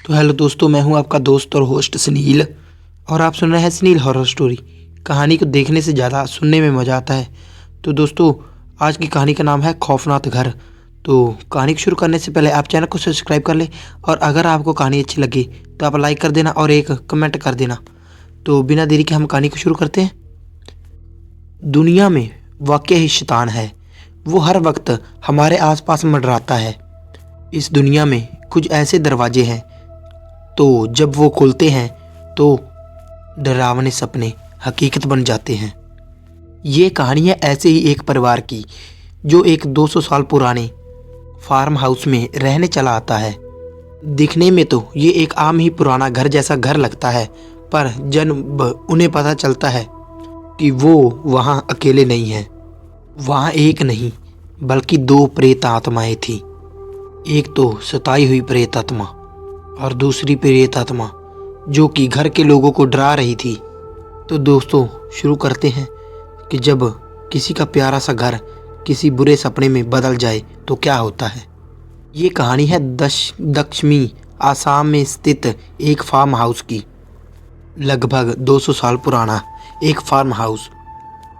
तो हेलो दोस्तों, मैं हूं आपका दोस्त और होस्ट सुनील और आप सुन रहे हैं सुनील हॉरर स्टोरी। कहानी को देखने से ज़्यादा सुनने में मज़ा आता है। तो दोस्तों, आज की कहानी का नाम है खौफनाक घर। तो कहानी को शुरू करने से पहले आप चैनल को सब्सक्राइब कर लें और अगर आपको कहानी अच्छी लगे तो आप लाइक कर देना और एक कमेंट कर देना। तो बिना देरी के हम कहानी को शुरू करते हैं। दुनिया में वाकई ही शैतान है। वो हर वक्त हमारे आसपास मंडराता है। इस दुनिया में कुछ ऐसे दरवाजे हैं तो जब वो खुलते हैं तो डरावने सपने हकीकत बन जाते हैं। ये कहानी है ऐसे ही एक परिवार की जो एक 200 साल पुराने फार्म हाउस में रहने चला आता है। दिखने में तो ये एक आम ही पुराना घर जैसा घर लगता है, पर जब उन्हें पता चलता है कि वो वहाँ अकेले नहीं हैं। वहाँ एक नहीं बल्कि 2 प्रेत आत्माएं थी। एक तो सताई हुई प्रेत आत्मा और दूसरी प्रेत आत्मा जो कि घर के लोगों को डरा रही थी। तो दोस्तों, शुरू करते हैं कि जब किसी का प्यारा सा घर किसी बुरे सपने में बदल जाए तो क्या होता है। ये कहानी है दक्षिणी आसाम में स्थित एक फार्म हाउस की। लगभग 200 साल पुराना एक फार्म हाउस।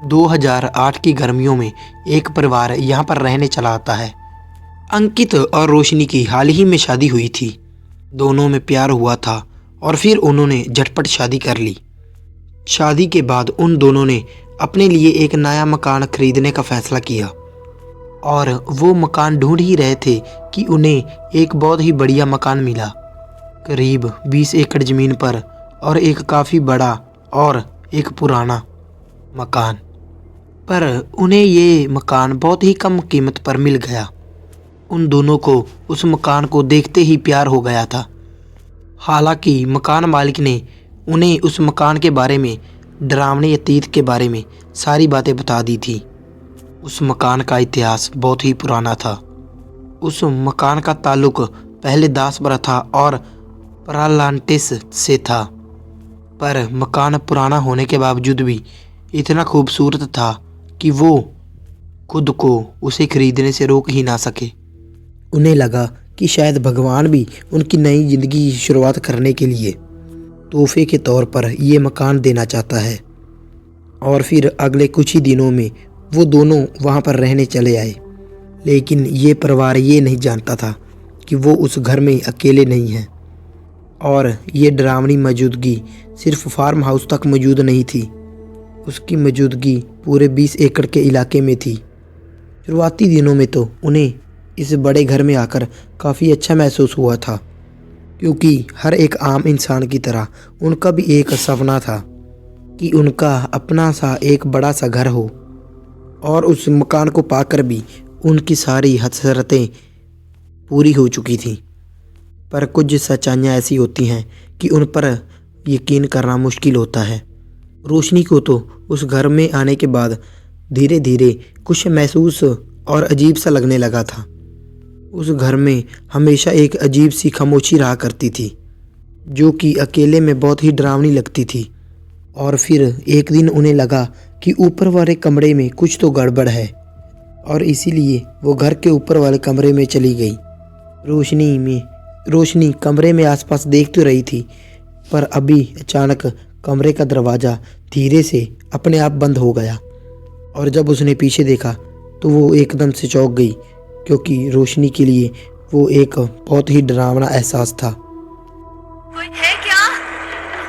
2008 की गर्मियों में एक परिवार यहाँ पर रहने चला आता है। अंकित और रोशनी की हाल ही में शादी हुई थी। दोनों में प्यार हुआ था और फिर उन्होंने झटपट शादी कर ली। शादी के बाद उन दोनों ने अपने लिए एक नया मकान खरीदने का फैसला किया और वो मकान ढूंढ ही रहे थे कि उन्हें एक बहुत ही बढ़िया मकान मिला, करीब 20 एकड़ ज़मीन पर, और एक काफ़ी बड़ा और एक पुराना मकान। पर उन्हें ये मकान बहुत ही कम कीमत पर मिल गया। उन दोनों को उस मकान को देखते ही प्यार हो गया था। हालांकि मकान मालिक ने उन्हें उस मकान के बारे में, डरावने अतीत के बारे में सारी बातें बता दी थी। उस मकान का इतिहास बहुत ही पुराना था। उस मकान का ताल्लुक पहले दास प्रथा और परालांटिस से था, पर मकान पुराना होने के बावजूद भी इतना खूबसूरत था कि वो खुद को उसे खरीदने से रोक ही ना सके। उन्हें लगा कि शायद भगवान भी उनकी नई ज़िंदगी की शुरुआत करने के लिए तोहफे के तौर पर ये मकान देना चाहता है। और फिर अगले कुछ ही दिनों में वो दोनों वहाँ पर रहने चले आए। लेकिन ये परिवार ये नहीं जानता था कि वो उस घर में अकेले नहीं हैं। और ये डरावनी मौजूदगी सिर्फ फार्म हाउस तक मौजूद नहीं थी, उसकी मौजूदगी पूरे 20 एकड़ के इलाके में थी। शुरुआती दिनों में तो उन्हें इस बड़े घर में आकर काफ़ी अच्छा महसूस हुआ था, क्योंकि हर एक आम इंसान की तरह उनका भी एक सपना था कि उनका अपना सा एक बड़ा सा घर हो। और उस मकान को पाकर भी उनकी सारी हसरतें पूरी हो चुकी थीं। पर कुछ सच्चाइयाँ ऐसी होती हैं कि उन पर यकीन करना मुश्किल होता है। रोशनी को तो उस घर में आने के बाद धीरे धीरे कुछ महसूस और अजीब सा लगने लगा था। उस घर में हमेशा एक अजीब सी खामोशी रहा करती थी, जो कि अकेले में बहुत ही डरावनी लगती थी। और फिर एक दिन उन्हें लगा कि ऊपर वाले कमरे में कुछ तो गड़बड़ है, और इसीलिए वो घर के ऊपर वाले कमरे में चली गई। रोशनी कमरे में आसपास देख तो रही थी, पर अभी अचानक कमरे का दरवाज़ा धीरे से अपने आप बंद हो गया। और जब उसने पीछे देखा तो वो एकदम से चौंक गई, क्योंकि रोशनी के लिए वो एक बहुत ही डरावना एहसास था। कोई है क्या?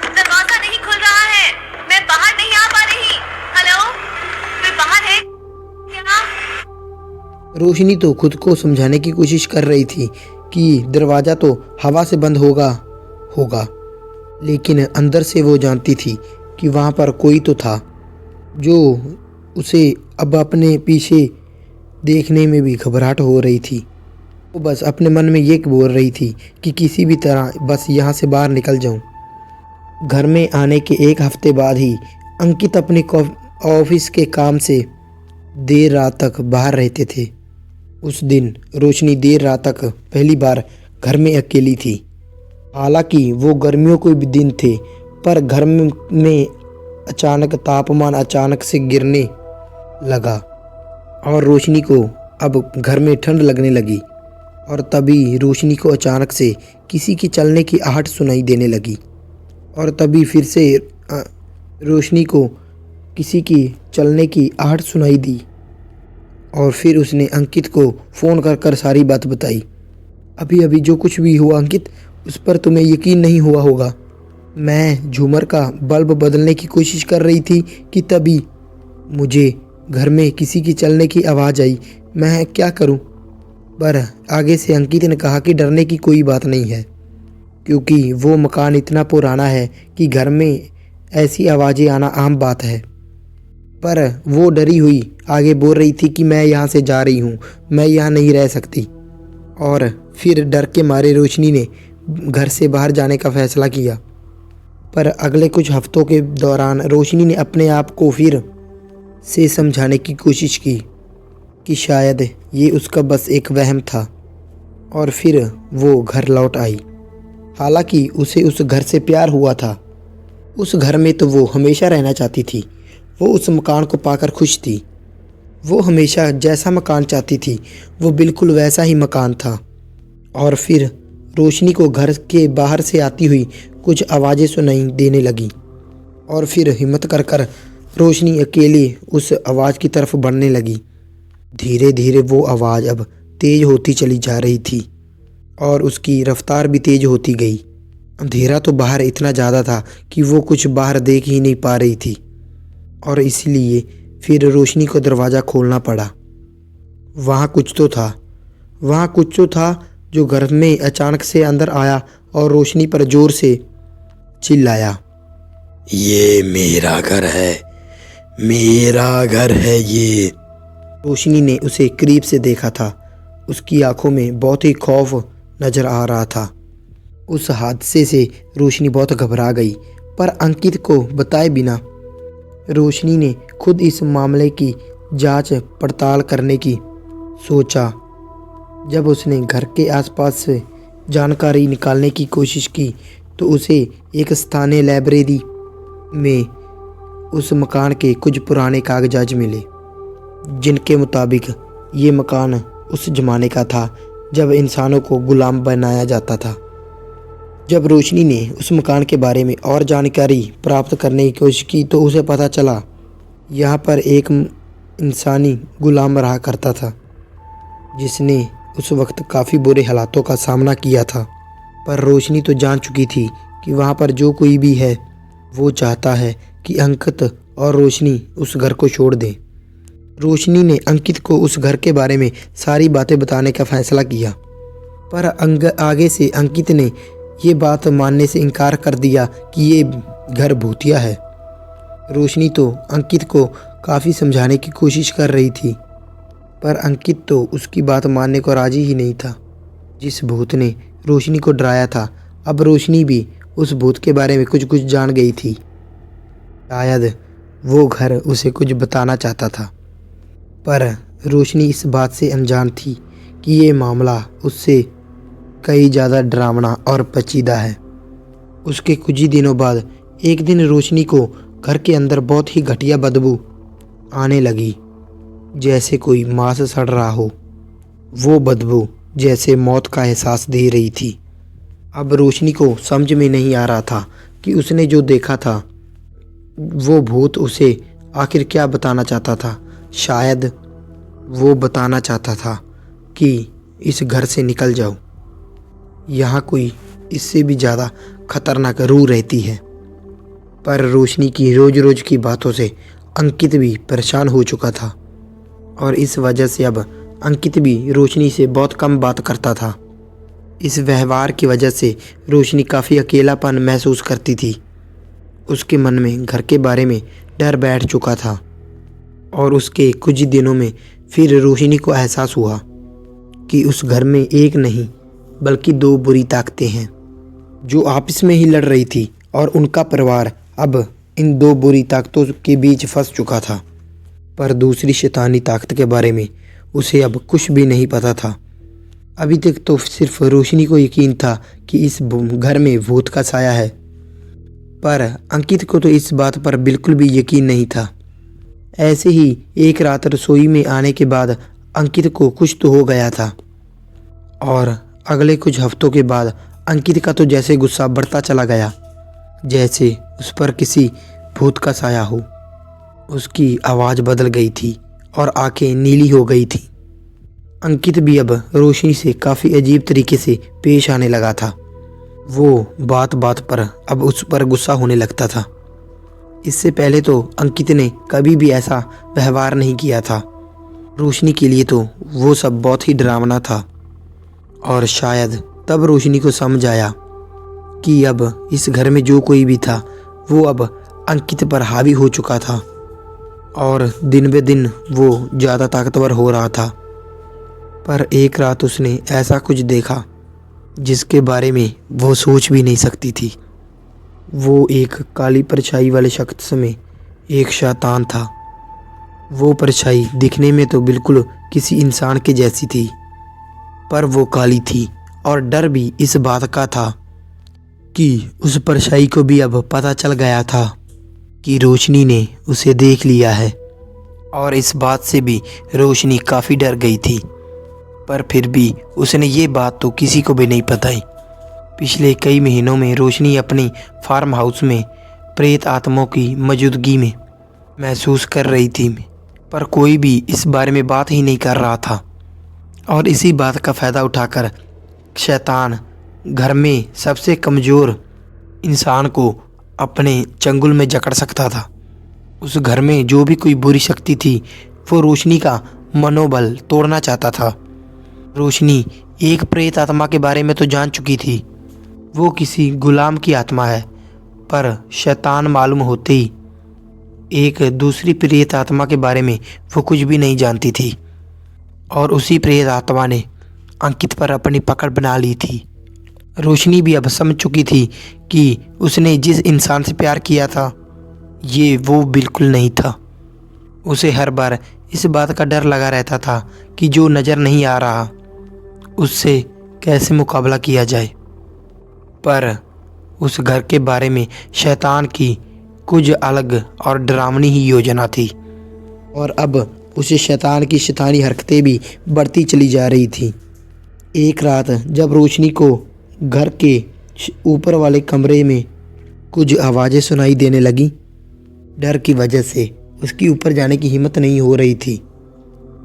दरवाजा नहीं खुल रहा है, मैं बाहर नहीं आ पा रही। हेलो, कोई बाहर है क्या? रोशनी तो खुद को समझाने की कोशिश कर रही थी कि दरवाज़ा तो हवा से बंद होगा, लेकिन अंदर से वो जानती थी कि वहाँ पर कोई तो था, जो उसे अब अपने पीछे देखने में भी घबराहट हो रही थी। वो बस अपने मन में ये बोल रही थी कि किसी भी तरह बस यहाँ से बाहर निकल जाऊँ। घर में आने के 1 हफ्ते बाद ही अंकित अपने ऑफिस के काम से देर रात तक बाहर रहते थे। उस दिन रोशनी देर रात तक पहली बार घर में अकेली थी। हालांकि वो गर्मियों के भी दिन थे, पर घर में अचानक तापमान अचानक से गिरने लगा और रोशनी को अब घर में ठंड लगने लगी। और तभी रोशनी को अचानक से किसी की चलने की आहट सुनाई देने लगी। और तभी फिर से रोशनी को किसी की चलने की आहट सुनाई दी। और फिर उसने अंकित को फ़ोन कर कर सारी बात बताई। अभी अभी जो कुछ भी हुआ अंकित, उस पर तुम्हें यकीन नहीं हुआ होगा। मैं झूमर का बल्ब बदलने की कोशिश कर रही थी कि तभी मुझे घर में किसी की चलने की आवाज़ आई। मैं क्या करूं? पर आगे से अंकित ने कहा कि डरने की कोई बात नहीं है, क्योंकि वो मकान इतना पुराना है कि घर में ऐसी आवाज़ें आना आम बात है। पर वो डरी हुई आगे बोल रही थी कि मैं यहाँ से जा रही हूँ, मैं यहाँ नहीं रह सकती। और फिर डर के मारे रोशनी ने घर से बाहर जाने का फैसला किया। पर अगले कुछ हफ्तों के दौरान रोशनी ने अपने आप को फिर से समझाने की कोशिश की कि शायद ये उसका बस एक वहम था। और फिर वो घर लौट आई। हालांकि उसे उस घर से प्यार हुआ था। उस घर में तो वो हमेशा रहना चाहती थी। वो उस मकान को पाकर खुश थी। वो हमेशा जैसा मकान चाहती थी वो बिल्कुल वैसा ही मकान था। और फिर रोशनी को घर के बाहर से आती हुई कुछ आवाज़ें सुनाई देने लगी। और फिर हिम्मत कर कर रोशनी अकेली उस आवाज़ की तरफ बढ़ने लगी। धीरे धीरे वो आवाज़ अब तेज़ होती चली जा रही थी और उसकी रफ्तार भी तेज़ होती गई। अंधेरा तो बाहर इतना ज़्यादा था कि वो कुछ बाहर देख ही नहीं पा रही थी। और इसलिए फिर रोशनी को दरवाज़ा खोलना पड़ा। वहाँ कुछ तो था जो घर में अचानक से अंदर आया और रोशनी पर ज़ोर से चिल्लाया, ये मेरा घर है, मेरा घर है ये। रोशनी ने उसे करीब से देखा था। उसकी आंखों में बहुत ही खौफ नजर आ रहा था। उस हादसे से रोशनी बहुत घबरा गई। पर अंकित को बताए बिना रोशनी ने खुद इस मामले की जांच पड़ताल करने की सोचा। जब उसने घर के आसपास से जानकारी निकालने की कोशिश की तो उसे एक स्थानीय लाइब्रेरी में उस मकान के कुछ पुराने कागजात मिले, जिनके मुताबिक ये मकान उस ज़माने का था जब इंसानों को गुलाम बनाया जाता था। जब रोशनी ने उस मकान के बारे में और जानकारी प्राप्त करने की कोशिश की तो उसे पता चला यहाँ पर एक इंसानी गुलाम रहा करता था, जिसने उस वक्त काफ़ी बुरे हालातों का सामना किया था। पर रोशनी तो जान चुकी थी कि वहाँ पर जो कोई भी है वो चाहता है कि अंकित और रोशनी उस घर को छोड़ दें। रोशनी ने अंकित को उस घर के बारे में सारी बातें बताने का फैसला किया। पर आगे से अंकित ने ये बात मानने से इनकार कर दिया कि ये घर भूतिया है। रोशनी तो अंकित को काफ़ी समझाने की कोशिश कर रही थी, पर अंकित तो उसकी बात मानने को राजी ही नहीं था। जिस भूत ने रोशनी को डराया था, अब रोशनी भी उस भूत के बारे में कुछ जान गई थी। शायद वो घर उसे कुछ बताना चाहता था, पर रोशनी इस बात से अनजान थी कि ये मामला उससे कई ज़्यादा डरावना और पेचीदा है। उसके कुछ ही दिनों बाद एक दिन रोशनी को घर के अंदर बहुत ही घटिया बदबू आने लगी, जैसे कोई मांस सड़ रहा हो। वो बदबू जैसे मौत का एहसास दे रही थी। अब रोशनी को समझ में नहीं आ रहा था कि उसने जो देखा था वो भूत उसे आखिर क्या बताना चाहता था। शायद वो बताना चाहता था कि इस घर से निकल जाओ, यहाँ कोई इससे भी ज़्यादा खतरनाक रूह रहती है। पर रोशनी की रोज़ रोज़ की बातों से अंकित भी परेशान हो चुका था और इस वजह से अब अंकित भी रोशनी से बहुत कम बात करता था। इस व्यवहार की वजह से रोशनी काफ़ी अकेलापन महसूस करती थी। उसके मन में घर के बारे में डर बैठ चुका था और उसके कुछ दिनों में फिर रोशनी को एहसास हुआ कि उस घर में एक नहीं बल्कि दो बुरी ताकतें हैं जो आपस में ही लड़ रही थी और उनका परिवार अब इन दो बुरी ताकतों के बीच फंस चुका था। पर दूसरी शैतानी ताकत के बारे में उसे अब कुछ भी नहीं पता था। अभी तक तो सिर्फ रोशनी को यकीन था कि इस घर में भूत का साया है, पर अंकित को तो इस बात पर बिल्कुल भी यकीन नहीं था। ऐसे ही एक रात रसोई में आने के बाद अंकित को कुछ तो हो गया था और अगले कुछ हफ्तों के बाद अंकित का तो जैसे गुस्सा बढ़ता चला गया, जैसे उस पर किसी भूत का साया हो। उसकी आवाज़ बदल गई थी और आंखें नीली हो गई थी। अंकित भी अब रोशनी से काफ़ी अजीब तरीके से पेश आने लगा था। वो बात बात पर अब उस पर गुस्सा होने लगता था। इससे पहले तो अंकित ने कभी भी ऐसा व्यवहार नहीं किया था। रोशनी के लिए तो वो सब बहुत ही डरावना था और शायद तब रोशनी को समझ आया कि अब इस घर में जो कोई भी था वो अब अंकित पर हावी हो चुका था और दिन ब दिन वो ज़्यादा ताकतवर हो रहा था। पर एक रात उसने ऐसा कुछ देखा जिसके बारे में वो सोच भी नहीं सकती थी। वो एक काली परछाई वाले शख्स में एक शैतान था। वो परछाई दिखने में तो बिल्कुल किसी इंसान के जैसी थी, पर वो काली थी और डर भी इस बात का था कि उस परछाई को भी अब पता चल गया था कि रोशनी ने उसे देख लिया है। और इस बात से भी रोशनी काफ़ी डर गई थी, पर फिर भी उसने ये बात तो किसी को भी नहीं बताई। पिछले कई महीनों में रोशनी अपने फार्म हाउस में प्रेत आत्माओं की मौजूदगी में महसूस कर रही थी, पर कोई भी इस बारे में बात ही नहीं कर रहा था। और इसी बात का फ़ायदा उठाकर शैतान घर में सबसे कमज़ोर इंसान को अपने चंगुल में जकड़ सकता था। उस घर में जो भी कोई बुरी शक्ति थी वो रोशनी का मनोबल तोड़ना चाहता था। रोशनी एक प्रेत आत्मा के बारे में तो जान चुकी थी, वो किसी गुलाम की आत्मा है, पर शैतान मालूम होते ही एक दूसरी प्रेत आत्मा के बारे में वो कुछ भी नहीं जानती थी। और उसी प्रेत आत्मा ने अंकित पर अपनी पकड़ बना ली थी। रोशनी भी अब समझ चुकी थी कि उसने जिस इंसान से प्यार किया था ये वो बिल्कुल नहीं था। उसे हर बार इस बात का डर लगा रहता था कि जो नज़र नहीं आ रहा उससे कैसे मुकाबला किया जाए। पर उस घर के बारे में शैतान की कुछ अलग और डरावनी ही योजना थी और अब उसे शैतान की शैतानी हरकतें भी बढ़ती चली जा रही थी। एक रात जब रोशनी को घर के ऊपर वाले कमरे में कुछ आवाज़ें सुनाई देने लगी, डर की वजह से उसकी ऊपर जाने की हिम्मत नहीं हो रही थी।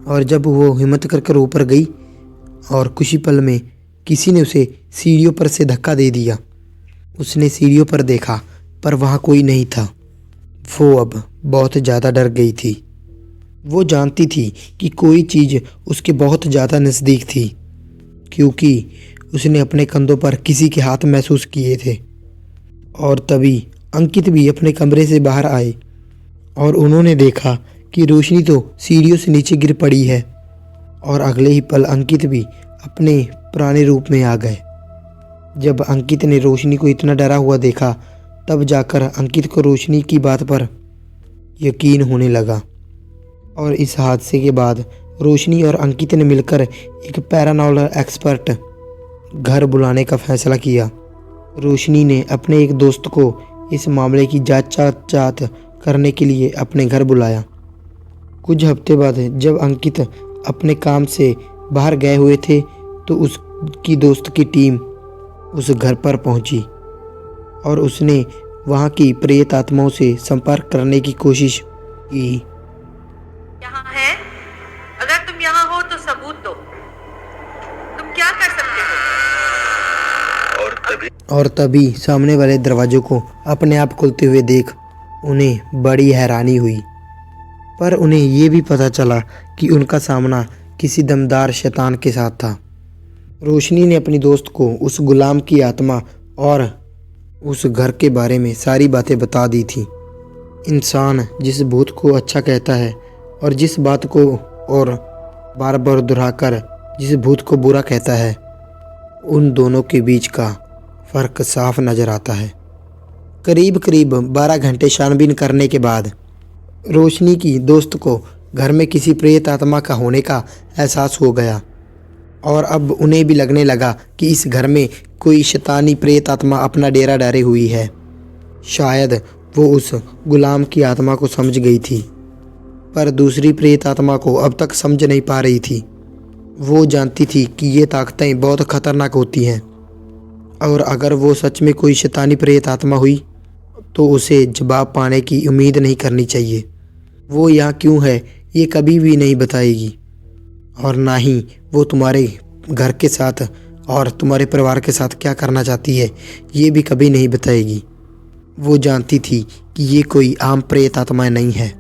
और जब वो हिम्मत कर ऊपर गई और कुछ ही पल में किसी ने उसे सीढ़ियों पर से धक्का दे दिया। उसने सीढ़ियों पर देखा पर वहाँ कोई नहीं था। वो अब बहुत ज़्यादा डर गई थी। वो जानती थी कि कोई चीज़ उसके बहुत ज़्यादा नज़दीक थी, क्योंकि उसने अपने कंधों पर किसी के हाथ महसूस किए थे। और तभी अंकित भी अपने कमरे से बाहर आए और उन्होंने देखा कि रोशनी तो सीढ़ियों से नीचे गिर पड़ी है। और अगले ही पल अंकित भी अपने पुराने रूप में आ गए। जब अंकित ने रोशनी को इतना डरा हुआ देखा तब जाकर अंकित को रोशनी की बात पर यकीन होने लगा। और इस हादसे के बाद रोशनी और अंकित ने मिलकर एक पैरानॉर्मल एक्सपर्ट घर बुलाने का फैसला किया। रोशनी ने अपने एक दोस्त को इस मामले की जांच करने के लिए अपने घर बुलाया। कुछ हफ्ते बाद जब अंकित अपने काम से बाहर गए हुए थे तो उसकी दोस्त की टीम उस घर पर पहुंची और उसने वहां की प्रेत आत्माओं से संपर्क करने की कोशिश की। यहाँ है? अगर तुम यहाँ हो तो सबूत दो। तुम क्या कर सकते हो? और तभी सामने वाले दरवाजों को अपने आप खुलते हुए देख उन्हें बड़ी हैरानी हुई। पर उन्हें ये भी पता चला कि उनका सामना किसी दमदार शैतान के साथ था। रोशनी ने अपनी दोस्त को उस गुलाम की आत्मा और उस घर के बारे में सारी बातें बता दी थी। इंसान जिस भूत को अच्छा कहता है और जिस बात को और बार बार दोहराकर जिस भूत को बुरा कहता है, उन दोनों के बीच का फ़र्क साफ नज़र आता है। करीब 12 घंटे छानबीन करने के बाद रोशनी की दोस्त को घर में किसी प्रेत आत्मा का होने का एहसास हो गया और अब उन्हें भी लगने लगा कि इस घर में कोई शैतानी प्रेत आत्मा अपना डेरा डाले हुई है। शायद वो उस गुलाम की आत्मा को समझ गई थी, पर दूसरी प्रेत आत्मा को अब तक समझ नहीं पा रही थी। वो जानती थी कि ये ताकतें बहुत खतरनाक होती हैं और अगर वो सच में कोई शैतानी प्रेत आत्मा हुई तो उसे जवाब पाने की उम्मीद नहीं करनी चाहिए। वो यहाँ क्यों है ये कभी भी नहीं बताएगी और ना ही वो तुम्हारे घर के साथ और तुम्हारे परिवार के साथ क्या करना चाहती है ये भी कभी नहीं बताएगी। वो जानती थी कि ये कोई आम प्रेत आत्मा नहीं है,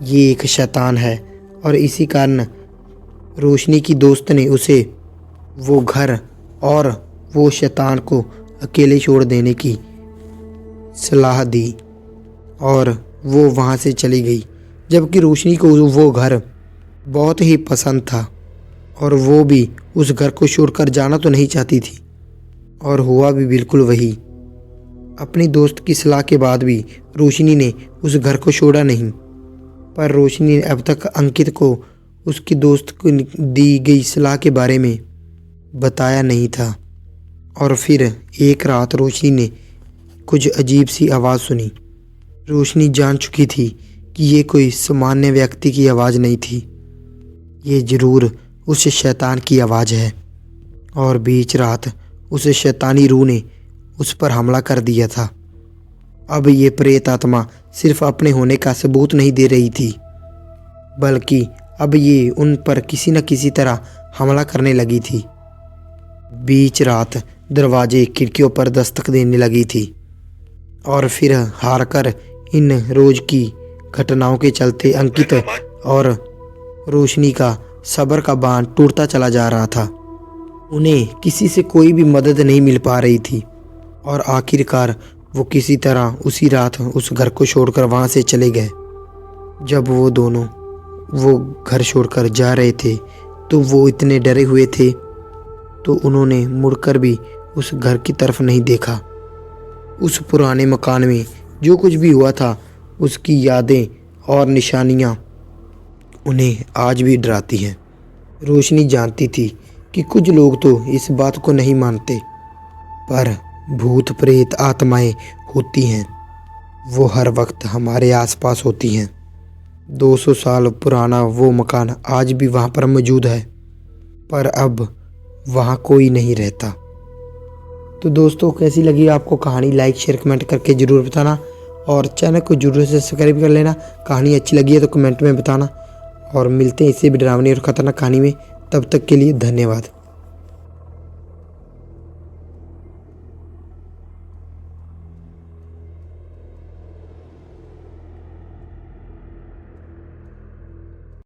ये एक शैतान है और इसी कारण रोशनी की दोस्त ने उसे वो घर और वो शैतान को अकेले छोड़ देने की सलाह दी और वो वहाँ से चली गई। जबकि रोशनी को वो घर बहुत ही पसंद था और वो भी उस घर को छोड़कर जाना तो नहीं चाहती थी और हुआ भी बिल्कुल वही। अपनी दोस्त की सलाह के बाद भी रोशनी ने उस घर को छोड़ा नहीं, पर रोशनी ने अब तक अंकित को उसकी दोस्त को दी गई सलाह के बारे में बताया नहीं था। और फिर एक रात रोशनी ने कुछ अजीब सी आवाज़ सुनी। रोशनी जान चुकी थी कि ये कोई सामान्य व्यक्ति की आवाज़ नहीं थी, ये ज़रूर उस शैतान की आवाज़ है और बीच रात उस शैतानी रूह ने उस पर हमला कर दिया था। अब ये प्रेत आत्मा सिर्फ अपने होने का सबूत नहीं दे रही थी, बल्कि अब ये उन पर किसी न किसी तरह हमला करने लगी थी। बीच रात दरवाजे खिड़कियों पर दस्तक देने लगी थी और फिर हारकर इन रोज की घटनाओं के चलते अंकित और रोशनी का सब्र का बांध टूटता चला जा रहा था। उन्हें किसी से कोई भी मदद नहीं मिल पा रही थी और आखिरकार वो किसी तरह उसी रात उस घर को छोड़कर वहाँ से चले गए। जब वो दोनों वो घर छोड़कर जा रहे थे तो वो इतने डरे हुए थे तो उन्होंने मुड़कर भी उस घर की तरफ नहीं देखा। उस पुराने मकान में जो कुछ भी हुआ था उसकी यादें और निशानियाँ उन्हें आज भी डराती हैं। रोशनी जानती थी कि कुछ लोग तो इस बात को नहीं मानते, पर भूत प्रेत आत्माएं होती हैं, वो हर वक्त हमारे आसपास होती हैं। 200 साल पुराना वो मकान आज भी वहाँ पर मौजूद है, पर अब वहाँ कोई नहीं रहता। तो दोस्तों कैसी लगी आपको कहानी, लाइक शेयर कमेंट करके ज़रूर बताना और चैनल को जरूर से सब्सक्राइब कर लेना। कहानी अच्छी लगी है तो कमेंट में बताना और मिलते हैं इससे भी डरावनी और ख़तरनाक कहानी में। तब तक के लिए धन्यवाद।